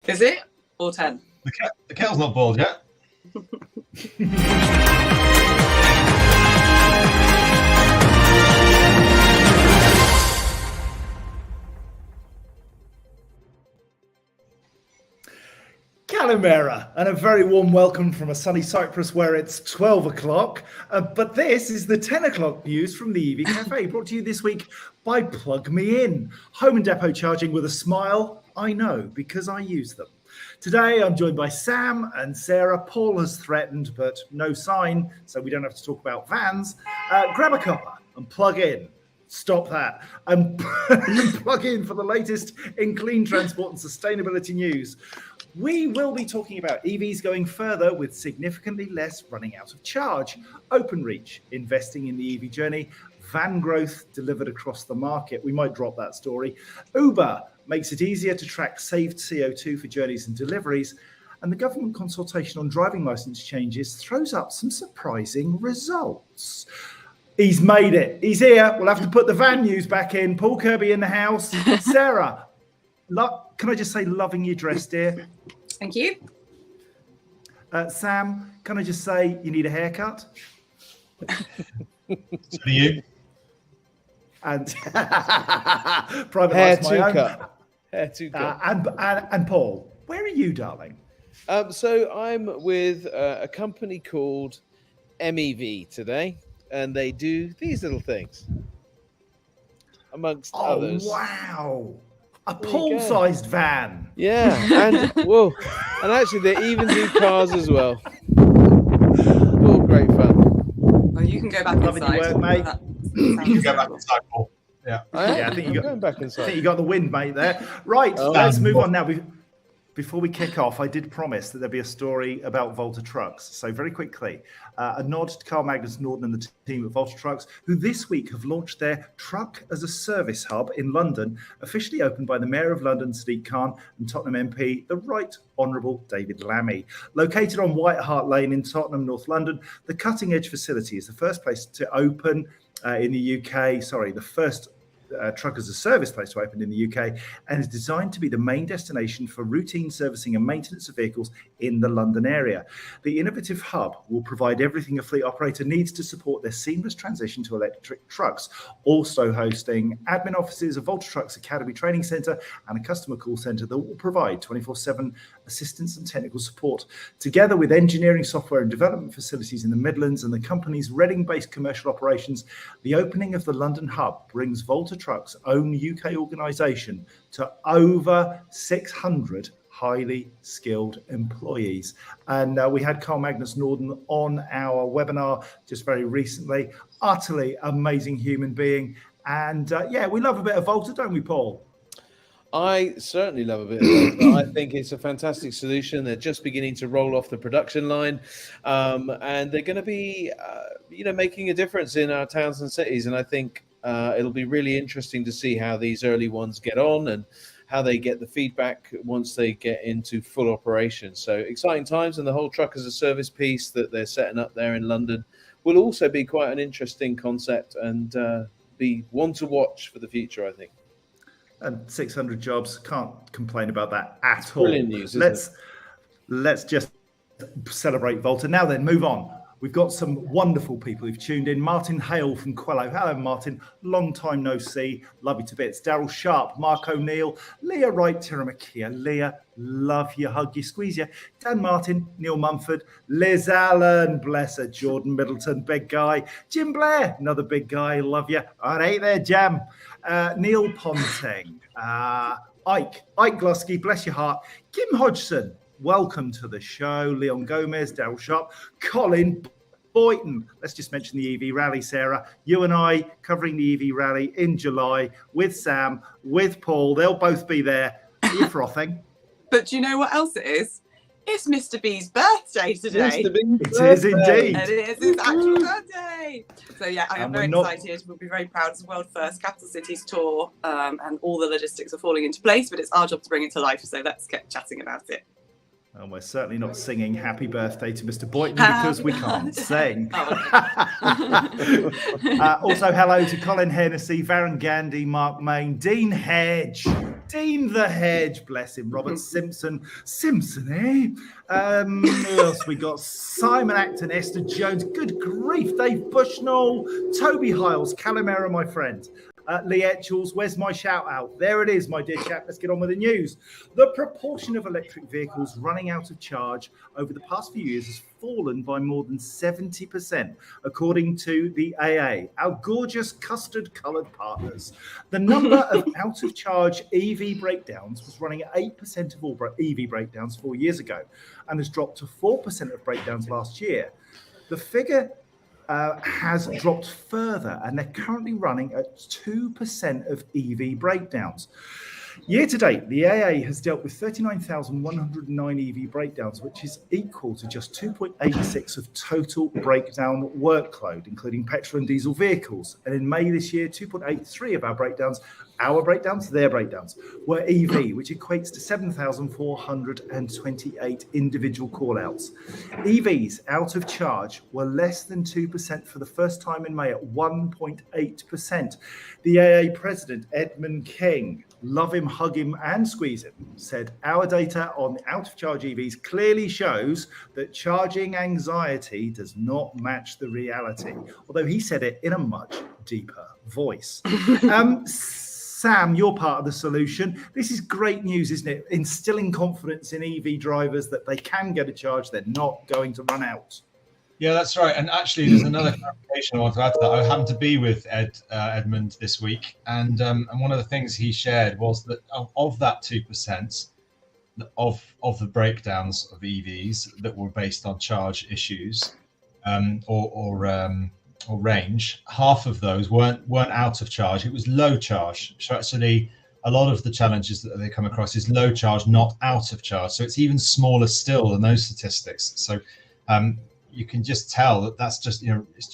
Is it? Or 10? The kettle's not boiled yet. Calimera, and a very warm welcome from a sunny Cyprus where it's 12 o'clock. But this is the 10 o'clock news from the EV Café, brought to you this week by Plug Me In. Home and depot charging with a smile, I know, because I use them. Today, I'm joined by Sam and Sarah. Paul has threatened, but no sign, so we don't have to talk about vans. Grab a cuppa and plug in. Stop that. And plug in for the latest in clean transport and sustainability news. We will be talking about EVs going further with significantly less running out of charge. OpenReach investing in the EV journey. Van growth delivered across the market. We might drop that story. Uber makes it easier to track saved CO2 for journeys and deliveries. And the government consultation on driving licence changes throws up some surprising results. He's made it. He's here. We'll have to put the van news back in. Paul Kirby in the house. Sarah, can I just say loving your dress, dear? Thank you. Sam, can I just say you need a haircut? So do you. And private Hair life's my to own. cut. Hair to cut. And Paul, where are you, darling? So I'm with a company called MEV today, and they do these little things, amongst others. Wow. A There you go. Paul-sized van. Yeah, and whoa, and actually they even do cars as well. All great fun. Well, you can go back Loving your inside. work, mate. You go back inside, Paul. Yeah. I think I'm you going back I think inside. you got the wind, mate, there. Right, Oh. let's move on now. Before we kick off, I did promise that there'd be a story about Volta Trucks. So very quickly, a nod to Carl Magnus Norden and the team at Volta Trucks, who this week have launched their Truck as a Service hub in London, officially opened by the Mayor of London, Sadiq Khan, and Tottenham MP, the Right Honourable David Lammy. Located on White Hart Lane in Tottenham, North London, the cutting-edge facility is the first place to open in the UK, the first Truck as a Service place to open in the UK, and is designed to be the main destination for routine servicing and maintenance of vehicles in the London area. The innovative hub will provide everything a fleet operator needs to support their seamless transition to electric trucks, also hosting admin offices, a Volta Trucks Academy training centre, and a customer call centre that will provide 24/7 assistance and technical support. Together with engineering, software and development facilities in the Midlands and the company's Reading-based commercial operations, the opening of the London hub brings Volta Trucks' own UK organisation to over 600 highly skilled employees. And we had Carl Magnus Norden on our webinar just very recently. Utterly amazing human being. And we love a bit of Volta, don't we, Paul? I certainly love a bit of that. I think it's a fantastic solution. They're just beginning to roll off the production line, and they're going to be, making a difference in our towns and cities. And I think it'll be really interesting to see how these early ones get on and how they get the feedback once they get into full operation. So exciting times, and the whole Truck as a Service piece that they're setting up there in London will also be quite an interesting concept and be one to watch for the future, I think. And 600 jobs, can't complain about that at all. Brilliant news, isn't Let's just celebrate Volta. Now then, move on. We've got some wonderful people who've tuned in. Martin Hale from Quello. Hello, Martin. Long time no see. Love you to bits. Daryl Sharp, Mark O'Neill, Leah Wright, Tiramakia. Leah, love you, hug you, squeeze you. Dan Martin, Neil Mumford, Liz Allen, bless her, Jordan Middleton, big guy. Jim Blair, another big guy, love you. All right there, Jam. Neil Ponting, Ike Glusky, bless your heart. Kim Hodgson, welcome to the show. Leon Gomez, Daryl Sharp, Colin Boyton. Let's just mention the EV rally, Sarah. You and I covering the EV rally in July with Sam, with Paul. They'll both be there. You're frothing. But do you know what else it is? It's Mr. B's birthday today. It is indeed. And it is his actual birthday. So yeah, I am very excited. We'll be very proud. It's the world first Capital Cities tour, and all the logistics are falling into place, but it's our job to bring it to life. So let's get chatting about it. And we're certainly not singing happy birthday to Mr. Boyton because we can't sing. Also, hello to Colin Hennessy, Varun Gandhi, Mark Main, Dean Hedge. Dean the Hedge, bless him. Robert Simpson, eh? Who else we got? Simon Acton, Esther Jones. Good grief, Dave Bushnell, Toby Hiles, Calamera, my friend. Lee Etchells, where's my shout out? There it is, my dear chap. Let's get on with the news. The proportion of electric vehicles running out of charge over the past few years has fallen by more than 70%, according to the AA, our gorgeous custard-coloured partners. The number of out-of-charge EV breakdowns was running at 8% of all EV breakdowns 4 years ago and has dropped to 4% of breakdowns last year. The figure has dropped further, and they're currently running at 2% of EV breakdowns. Year to date, the AA has dealt with 39,109 EV breakdowns, which is equal to just 2.86 of total breakdown workload, including petrol and diesel vehicles. And in May this year, 2.83 of their breakdowns, were EV, which equates to 7,428 individual call-outs. EVs out of charge were less than 2% for the first time in May at 1.8%. The AA president, Edmund King, love him, hug him, and squeeze him, said our data on the out-of-charge EVs clearly shows that charging anxiety does not match the reality, although he said it in a much deeper voice. Sam, you're part of the solution. This is great news, isn't it? Instilling confidence in EV drivers that they can get a charge, they're not going to run out. Yeah, that's right. And actually, there's another clarification I want to add to that. I happened to be with Edmund this week, and one of the things he shared was that of that 2% of the breakdowns of EVs that were based on charge issues or range, half of those weren't out of charge. It was low charge. So actually, a lot of the challenges that they come across is low charge, not out of charge. So it's even smaller still than those statistics. So you can just tell that that's just,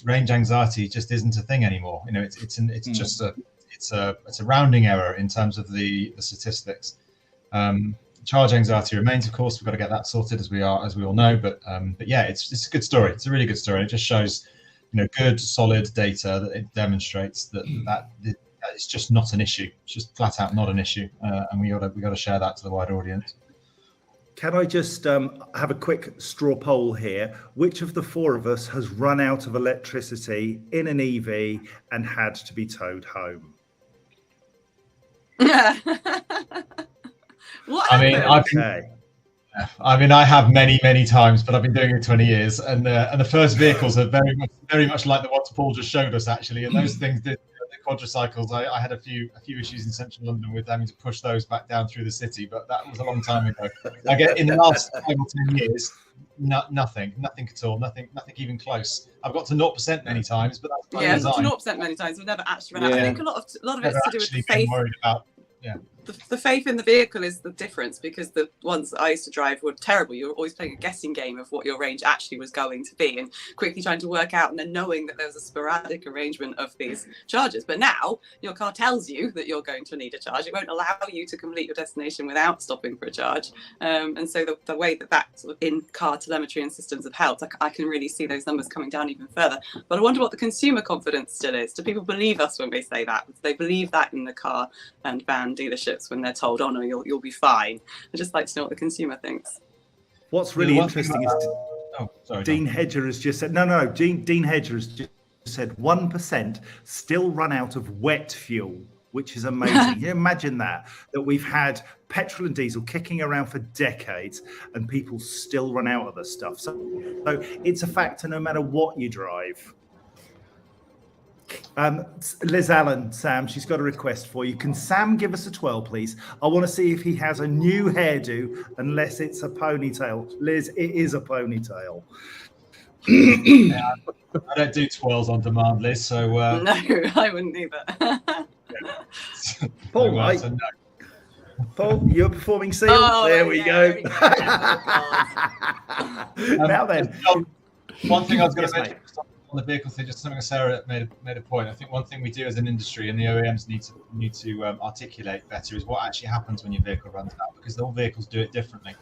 range anxiety just isn't a thing anymore. It's just a rounding error in terms of the statistics. Charge anxiety remains, of course. We've got to get that sorted as we all know. But yeah, it's a good story. It's a really good story. It just shows, good solid data that it demonstrates that it's just not an issue. It's just flat out not an issue, and we got to share that to the wider audience. Can I just have a quick straw poll here? Which of the four of us has run out of electricity in an EV and had to be towed home? What? I have many times, but I've been doing it 20 years, and the first vehicles are very much like the ones Paul just showed us, actually. And those things did. Quadricycles, I had a few issues in central London with having to push those back down through the city, but that was a long time ago. I get in the last 5 or 10 years, nothing at all, nothing even close. I've got to 0% many times, but that's by design. To 0% many times. We've never actually run out. I think a lot of it's to do with the faith. The faith in the vehicle is the difference, because the ones that I used to drive were terrible. You were always playing a guessing game of what your range actually was going to be and quickly trying to work out, and then knowing that there was a sporadic arrangement of these charges. But now your car tells you that you're going to need a charge. It won't allow you to complete your destination without stopping for a charge. And so the way that sort of in-car telemetry and systems have helped, I can really see those numbers coming down even further. But I wonder what the consumer confidence still is. Do people believe us when we say that? Do they believe that in the car and van dealerships when they're told, oh no, you'll be fine? I'd just like to know what the consumer thinks. What's really interesting is Dean Hedger has just said, Dean Hedger has just said 1% still run out of wet fuel, which is amazing. You imagine that we've had petrol and diesel kicking around for decades and people still run out of the stuff. So it's a factor no matter what you drive. Liz Allen, Sam, she's got a request for you. Can Sam give us a twirl, please? I want to see if he has a new hairdo, unless it's a ponytail. Liz, it is a ponytail. I don't do twirls on demand, Liz, so... No, I wouldn't either. Paul, no. Paul, you're performing seal. Oh, there we go. Now then. One thing I was going to mention on the vehicle thing, just something Sarah made a point. I think one thing we do as an industry, and the OEMs need to articulate better, is what actually happens when your vehicle runs out, because all vehicles do it differently.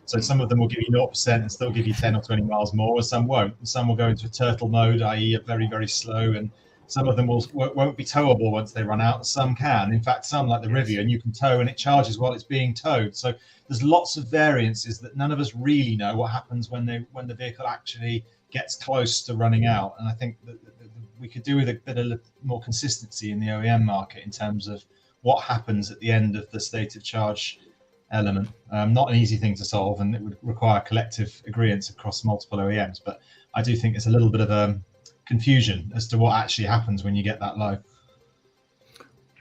So some of them will give you 0% and still give you 10 or 20 miles more, and some won't. And some will go into a turtle mode, i.e. a very, very slow and Some of them won't be towable once they run out. Some can. In fact, some like the Rivian, you can tow and it charges while it's being towed. So there's lots of variances that none of us really know what happens when the vehicle actually gets close to running out. And I think that we could do with a bit of more consistency in the OEM market in terms of what happens at the end of the state of charge element. Not an easy thing to solve, and it would require collective agreement across multiple OEMs. But I do think it's a little bit of confusion as to what actually happens when you get that low.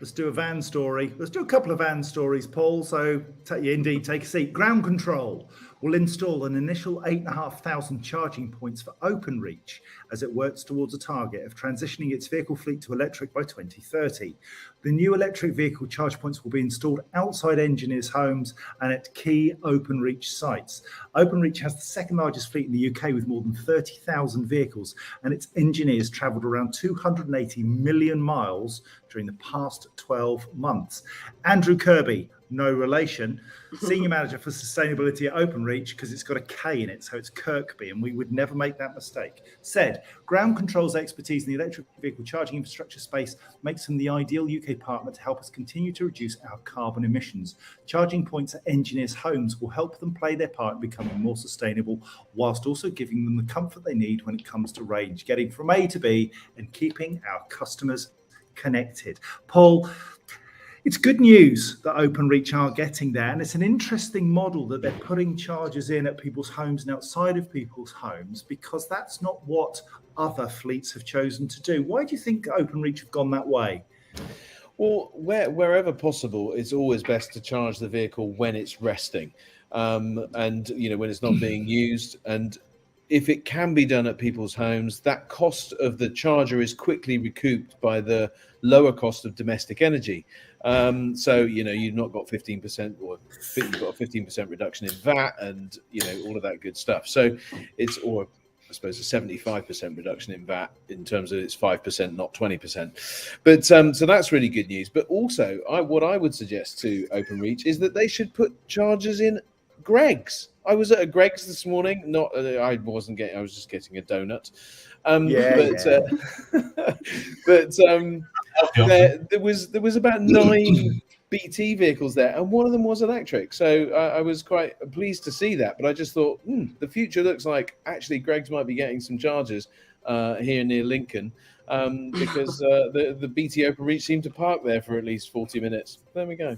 Let's do a van story. Let's do a couple of van stories, Paul. So indeed, take a seat. Ground Control will install an initial 8,500 charging points for OpenReach as it works towards a target of transitioning its vehicle fleet to electric by 2030. The new electric vehicle charge points will be installed outside engineers' homes and at key OpenReach sites. OpenReach has the second largest fleet in the UK with more than 30,000 vehicles, and its engineers travelled around 280 million miles during the past 12 months. Andrew Kirby, no relation, Senior Manager for Sustainability at OpenReach, because it's got a K in it, so it's Kirkby, and we would never make that mistake, said Ground Control's expertise in the electric vehicle charging infrastructure space makes them the ideal UK partner to help us continue to reduce our carbon emissions. Charging points at engineers' homes will help them play their part in becoming more sustainable, whilst also giving them the comfort they need when it comes to range, getting from A to B and keeping our customers connected. Paul, it's good news that OpenReach are getting there, and it's an interesting model that they're putting chargers in at people's homes and outside of people's homes, because that's not what other fleets have chosen to do. Why do you think OpenReach have gone that way? Well, wherever possible, it's always best to charge the vehicle when it's resting, and when it's not being used. And if it can be done at people's homes, that cost of the charger is quickly recouped by the lower cost of domestic energy. So, you've not got 15% or you've got a 15% reduction in VAT and, all of that good stuff. So or I suppose a 75% reduction in VAT in terms of it's 5%, not 20%. But so that's really good news. But also what I would suggest to OpenReach is that they should put chargers in Greggs. I was at a Greggs this morning. I was just getting a donut. There was about 9 BT vehicles there, and one of them was electric. So I was quite pleased to see that. But I just thought, the future looks like actually Greggs might be getting some chargers here near Lincoln, because the BT OpenReach seemed to park there for at least 40 minutes. There we go.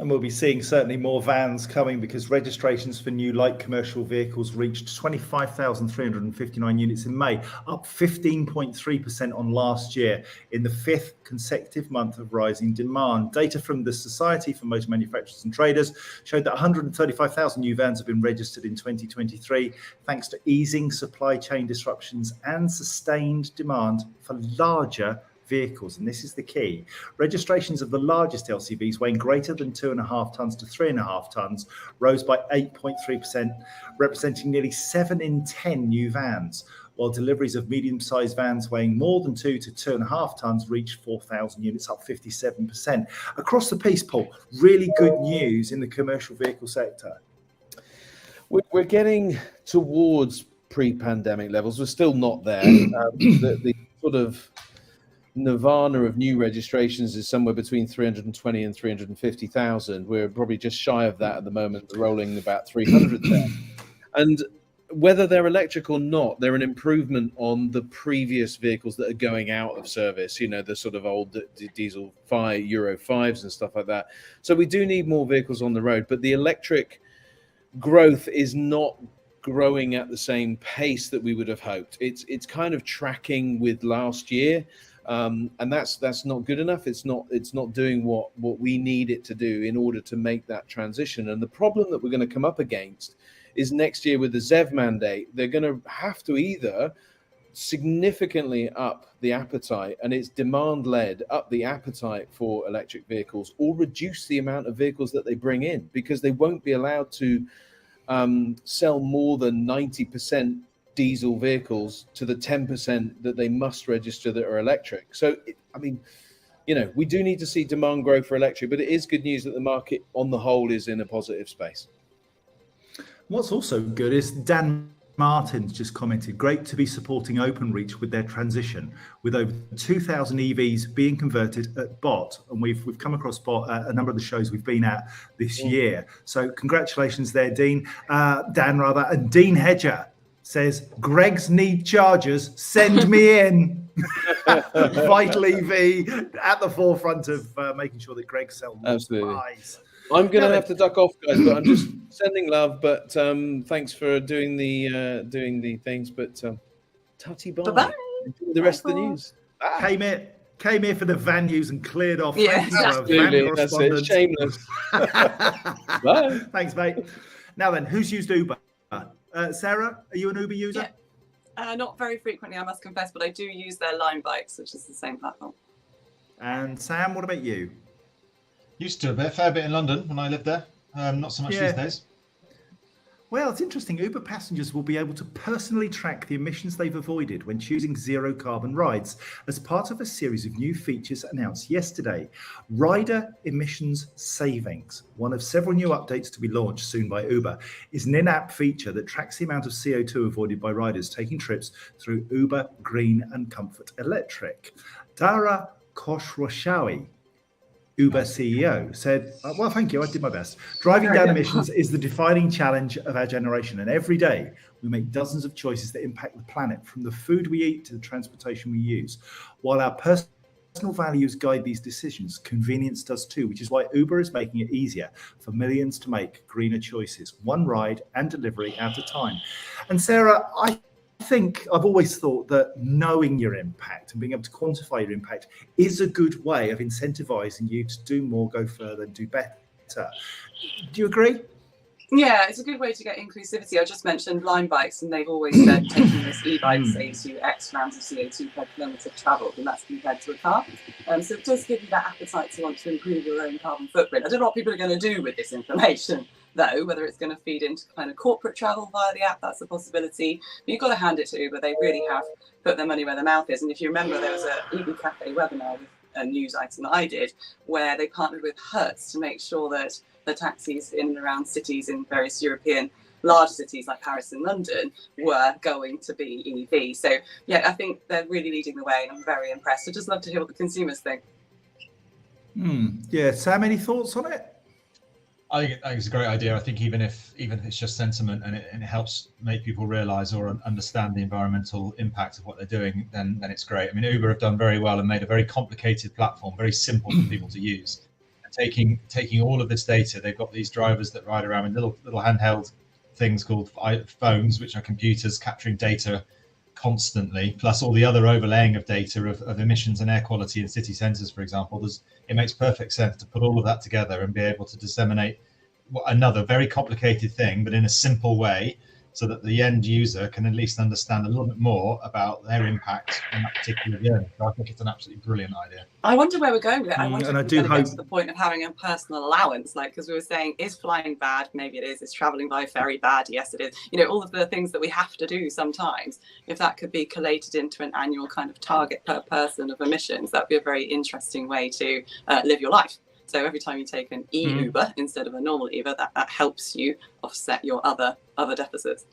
And we'll be seeing certainly more vans coming, because registrations for new light commercial vehicles reached 25,359 units in May, up 15.3% on last year, in the 5th consecutive month of rising demand. Data from the Society for Motor Manufacturers and Traders showed that 135,000 new vans have been registered in 2023, thanks to easing supply chain disruptions and sustained demand for larger vehicles. And this is the key. Registrations of the largest LCVs weighing greater than 2.5 tons to 3.5 tons rose by 8.3%, representing nearly 7 in 10 new vans, while deliveries of medium-sized vans weighing more than 2 to 2.5 tons reached 4,000 units, up 57%. Across the piece, Paul, really good news in the commercial vehicle sector. We're getting towards pre-pandemic levels. We're still not there. The sort of nirvana of new registrations is somewhere between 320 and 350,000. We're probably just shy of that at the moment, rolling about 300,000. And whether they're electric or not, they're an improvement on the previous vehicles that are going out of service, the sort of old diesel Euro 5s and stuff like that. So we do need more vehicles on the road, but the electric growth is not growing at the same pace that we would have hoped. It's kind of tracking with last year. And that's not good enough. It's not doing what we need it to do in order to make that transition. And the problem that we're going to come up against is next year with the ZEV mandate, they're going to have to either significantly up the appetite, and it's demand led, up the appetite for electric vehicles, or reduce the amount of vehicles that they bring in, because they won't be allowed to sell more than 90% diesel vehicles to the 10% that they must register that are electric. So, we do need to see demand grow for electric, but it is good news that the market on the whole is in a positive space. What's also good is Dan Martin's just commented, great to be supporting OpenReach with their transition, with over 2,000 EVs being converted at BOT. And we've come across BOT at a number of the shows we've been at this year. So congratulations there, Dan, rather. And Dean Hedger says, Greg's need chargers, send me in. Vital EV at the forefront of making sure that Greg sells buys. I'm going to have to duck off, guys, but I'm just sending love. But thanks for doing the things. But tutty bye. Bye-bye. Enjoy the rest of the news. Came here for the van news and cleared off. Yeah, absolutely. That's it. Shameless. Bye. Thanks, mate. Now then, who's used Uber? Sarah, are you an Uber user? Yeah. Not very frequently, I must confess, but I do use their Line Bikes, which is the same platform. And Sam, what about you? Used to a fair bit in London when I lived there. Not so much these days. Well, it's interesting. Uber passengers will be able to personally track the emissions they've avoided when choosing zero carbon rides as part of a series of new features announced yesterday. Rider Emissions Savings, one of several new updates to be launched soon by Uber, is an in-app feature that tracks the amount of CO2 avoided by riders taking trips through Uber Green and Comfort Electric. Dara Khosrowshahi, Uber CEO, said, well, thank you, I did my best. Driving down emissions is the defining challenge of our generation. And every day we make dozens of choices that impact the planet, from the food we eat to the transportation we use. While our personal values guide these decisions, convenience does too, which is why Uber is making it easier for millions to make greener choices, one ride and delivery at a time. And Sarah, I think I've always thought that knowing your impact and being able to quantify your impact is a good way of incentivizing you to do more, go further, and do better. Do you agree? Yeah, it's a good way to get inclusivity. I just mentioned Line Bikes, and they've always said taking this e-bike saves you X grams of CO2 per kilometre travelled, and that's compared to a car. So it does give you that appetite to want to improve your own carbon footprint. I don't know what people are going to do with this information, though, whether it's going to feed into kind of corporate travel via the app, that's a possibility. But you've got to hand it to Uber. They really have put their money where their mouth is. And if you remember, there was an Uber Café webinar with a news item that I did, where they partnered with Hertz to make sure that the taxis in and around cities in various European large cities like Paris and London were going to be EV. So, yeah, I think they're really leading the way, and I'm very impressed. I'd just love to hear what the consumers think. Yeah, Sam, any thoughts on it? I think it's a great idea. I think even if it's just sentiment and it helps make people realise or understand the environmental impact of what they're doing, then it's great. I mean, Uber have done very well and made a very complicated platform very simple for people to use. And taking all of this data, they've got these drivers that ride around in little handheld things called phones, which are computers capturing data constantly, plus all the other overlaying of data of emissions and air quality in city centres, for example. It makes perfect sense to put all of that together and be able to disseminate another very complicated thing, but in a simple way, so that the end user can at least understand a little bit more about their impact on that particular journey. So I think it's an absolutely brilliant idea. I wonder where we're going with it. I wonder if we're going to hope get to the point of having a personal allowance, like, because we were saying, is flying bad? Maybe it is. Is traveling by ferry bad? Yes, it is. You know, all of the things that we have to do sometimes, if that could be collated into an annual kind of target per person of emissions, that would be a very interesting way to live your life. So every time you take an e-Uber instead of a normal Uber, that helps you offset your other deficits.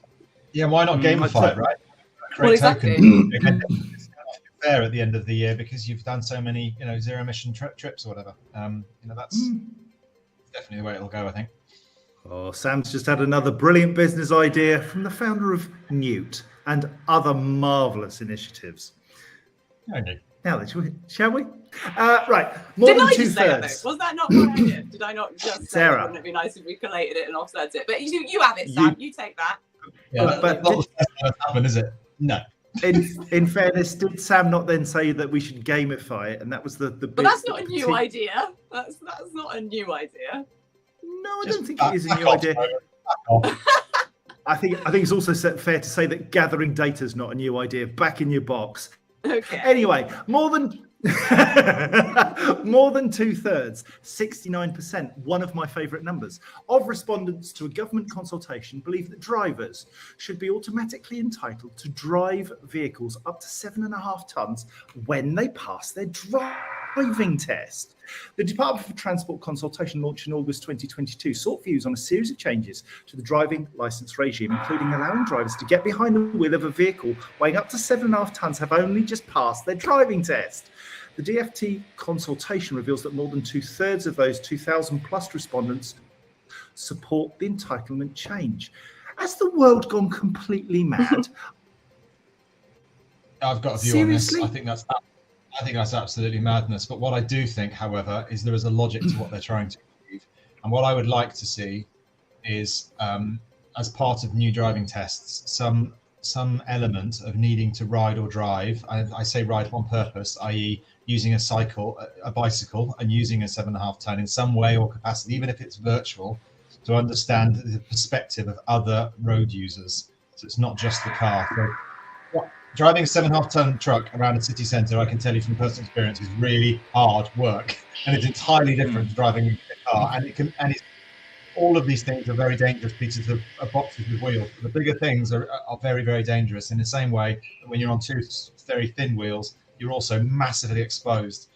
Yeah, why not gamify it, right? Well, exactly. It's fair at the end of the year because you've done so many, zero emission trips or whatever. That's definitely the way it'll go, I think. Oh, Sam's just had another brilliant business idea from the founder of Newt and other marvellous initiatives. Okay. Now then, shall we? Right, more Did than I just say that? 2/3. Was that not my idea? Did I not just say, Sarah. wouldn't it be nice if we collated it and offset it? But you have it, Sam. You take that. Yeah, But not the first time it's happened, is it? No. in fairness, did Sam not then say that we should gamify it? And that was the But that's not a new idea. That's not a new idea. No, I don't think it is a new idea. I think it's also fair to say that gathering data is not a new idea. Back in your box. Okay. Anyway, more than 2/3, 69%, one of my favourite numbers, of respondents to a government consultation believe that drivers should be automatically entitled to drive vehicles up to 7.5 tonnes when they pass their driving driving test. The Department for Transport consultation launched in August 2022 sought views on a series of changes to the driving licence regime, including allowing drivers to get behind the wheel of a vehicle weighing up to 7.5 tonnes have only just passed their driving test. The DFT consultation reveals that more than 2/3 of those 2,000 plus respondents support the entitlement change. Has the world gone completely mad? I've got a view Seriously? on this. I think that's absolutely madness. But what I do think, however, is there is a logic to what they're trying to achieve. And what I would like to see is, as part of new driving tests, some element of needing to ride or drive. I say ride on purpose, i.e. using a bicycle and using a 7.5 ton in some way or capacity, even if it's virtual, to understand the perspective of other road users. So it's not just the car. So, driving a 7.5 ton truck around a city centre, I can tell you from personal experience, is really hard work, and it's entirely different to driving a car. And all of these things are very dangerous pieces of boxes with wheels. The bigger things are very, very dangerous. In the same way that when you're on two very thin wheels, you're also massively exposed.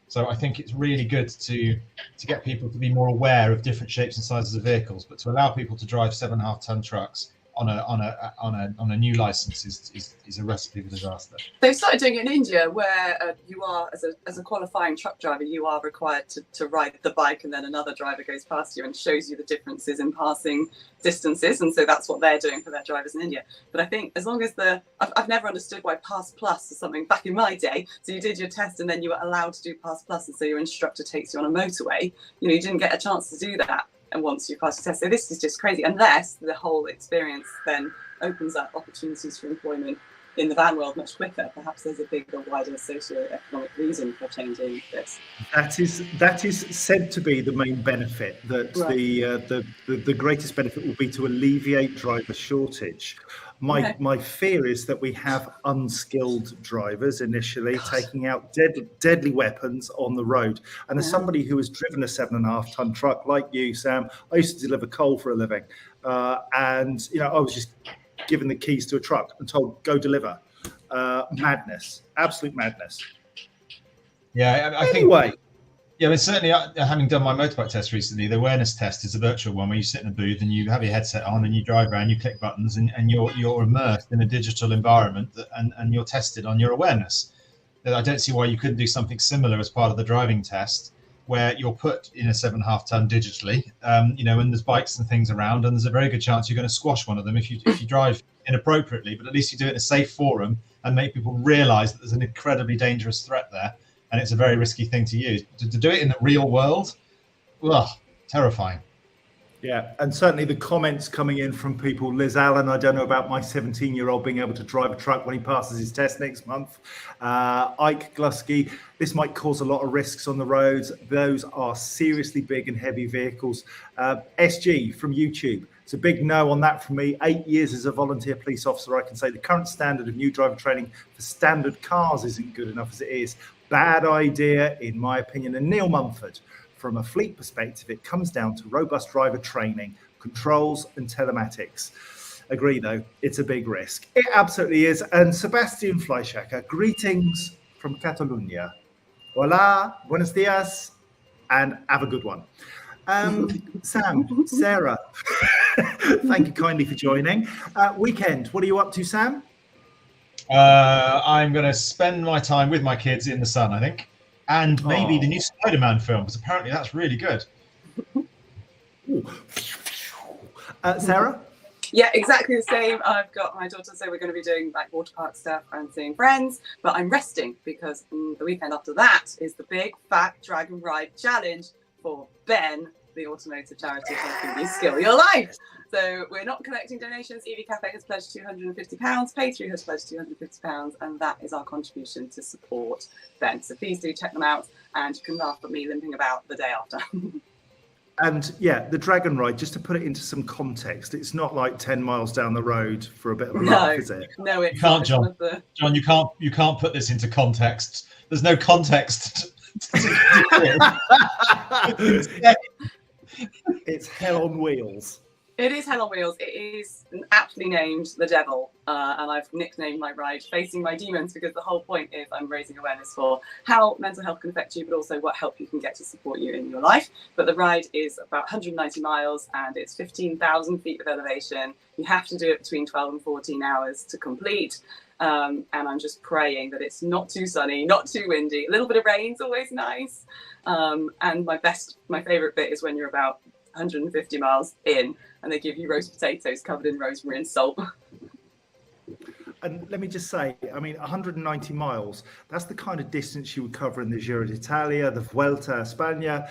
So I think it's really good to get people to be more aware of different shapes and sizes of vehicles, but to allow people to drive 7.5 ton trucks on a new license is a recipe for disaster. They've started doing it in India, where you are, as a qualifying truck driver, you are required to ride the bike, and then another driver goes past you and shows you the differences in passing distances, and so that's what they're doing for their drivers in India. But I think as long as I've never understood why Pass Plus is something back in my day. So you did your test and then you were allowed to do Pass Plus, and so your instructor takes you on a motorway. You didn't get a chance to do that. And once you pass your test, so this is just crazy. Unless the whole experience then opens up opportunities for employment in the van world much quicker. Perhaps there's a bigger, wider socio-economic reason for changing this. That is said to be the main benefit. That right. the greatest benefit will be to alleviate driver shortage. My fear is that we have unskilled drivers initially taking out deadly weapons on the road. And as somebody who has driven a 7.5 ton truck like you, Sam, I used to deliver coal for a living, and I was just given the keys to a truck and told go deliver. Madness, absolute madness. Yeah, I think. Yeah, but certainly, having done my motorbike test recently, the awareness test is a virtual one where you sit in a booth and you have your headset on and you drive around, you click buttons, and you're immersed in a digital environment and you're tested on your awareness. I don't see why you couldn't do something similar as part of the driving test, where you're put in a 7.5 ton digitally, and there's bikes and things around, and there's a very good chance you're going to squash one of them if you drive inappropriately. But at least you do it in a safe forum and make people realise that there's an incredibly dangerous threat there. And it's a very risky thing to use. To do it in the real world, terrifying. Yeah, and certainly the comments coming in from people, Liz Allen, I don't know about my 17-year-old being able to drive a truck when he passes his test next month. Ike Glusky, this might cause a lot of risks on the roads. Those are seriously big and heavy vehicles. SG from YouTube. It's a big no on that from me. 8 years as a volunteer police officer, I can say the current standard of new driver training for standard cars isn't good enough as it is. Bad idea, in my opinion. And Neil Mumford, from a fleet perspective, it comes down to robust driver training, controls and telematics. Agree, though, it's a big risk. It absolutely is. And Sebastian Fleischacker, greetings from Catalonia. Hola, buenos dias, and have a good one. Sam, Sarah, thank you kindly for joining. Weekend, what are you up to, Sam? I'm going to spend my time with my kids in the sun, I think, and maybe the new Spider-Man film, because apparently that's really good. Sarah? Yeah, exactly the same. I've got my daughter, so we're going to be doing water park stuff and seeing friends, but I'm resting because the weekend after that is the big fat dragon ride challenge for Ben, the automotive charity helping you skill your life. So we're not collecting donations. EV Café has pledged £250, Pay3 has pledged £250, and that is our contribution to support Ben. So please do check them out, and you can laugh at me limping about the day after. And yeah, the dragon ride, just to put it into some context, it's not like 10 miles down the road for a bit of a laugh, is it? No, it's you can't, not. John, you can't put this into context. There's no context. It's hell on wheels. It is Hell on Wheels. It is aptly named The Devil, and I've nicknamed my ride Facing My Demons, because the whole point is I'm raising awareness for how mental health can affect you, but also what help you can get to support you in your life. But the ride is about 190 miles, and it's 15,000 feet of elevation. You have to do it between 12 and 14 hours to complete. And I'm just praying that it's not too sunny, not too windy. A little bit of rain's always nice. And my favorite bit is when you're about 150 miles in and they give you roast potatoes covered in rosemary and salt. And let me just say, I mean, 190 miles, that's the kind of distance you would cover in the Giro d'Italia, the Vuelta a España,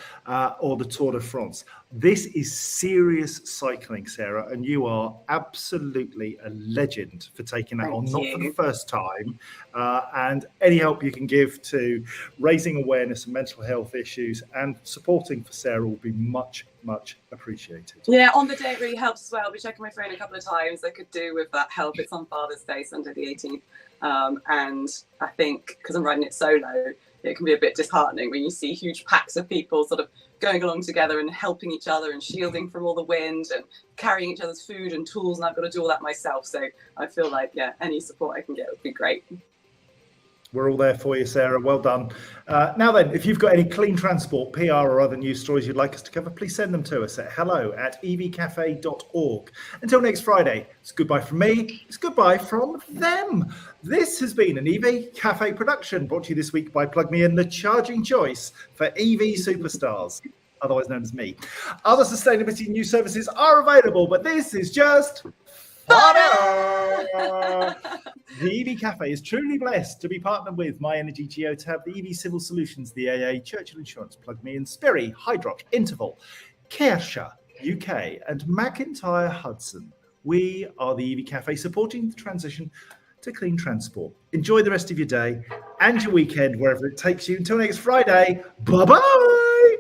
or the Tour de France. This is serious cycling, Sarah, and you are absolutely a legend for taking that on, not for the first time. And any help you can give to raising awareness of mental health issues and supporting for Sarah will be much appreciated. Yeah, on the day it really helps as well. I'll be checking my phone a couple of times. I could do with that help. It's on Father's Day, Sunday the 18th. And I think because I'm riding it solo, it can be a bit disheartening when you see huge packs of people sort of going along together and helping each other and shielding from all the wind and carrying each other's food and tools. And I've got to do all that myself. So I feel like, yeah, any support I can get would be great. We're all there for you, Sarah. Well done. Now then, if you've got any clean transport, PR or other news stories you'd like us to cover, please send them to us at hello@evcafe.org. Until next Friday, it's goodbye from me. It's goodbye from them. This has been an EV Cafe production brought to you this week by Plug Me In, the charging choice for EV superstars, otherwise known as me. Other sustainability news services are available, but this is just... The EV Cafe is truly blessed to be partnered with My Energy Geotab, the EV Civil Solutions, the AA, Churchill Insurance, Plug Me In, Spiri, Hydrox, Interval, Kersha, UK, and McIntyre Hudson. We are the EV Cafe, supporting the transition to clean transport. Enjoy the rest of your day and your weekend, wherever it takes you. Until next Friday, bye-bye!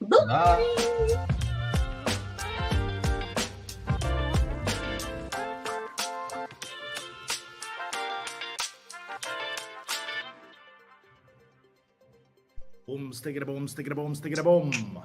Bye. Boom, stick it a boom, stick it a boom, stick it a boom.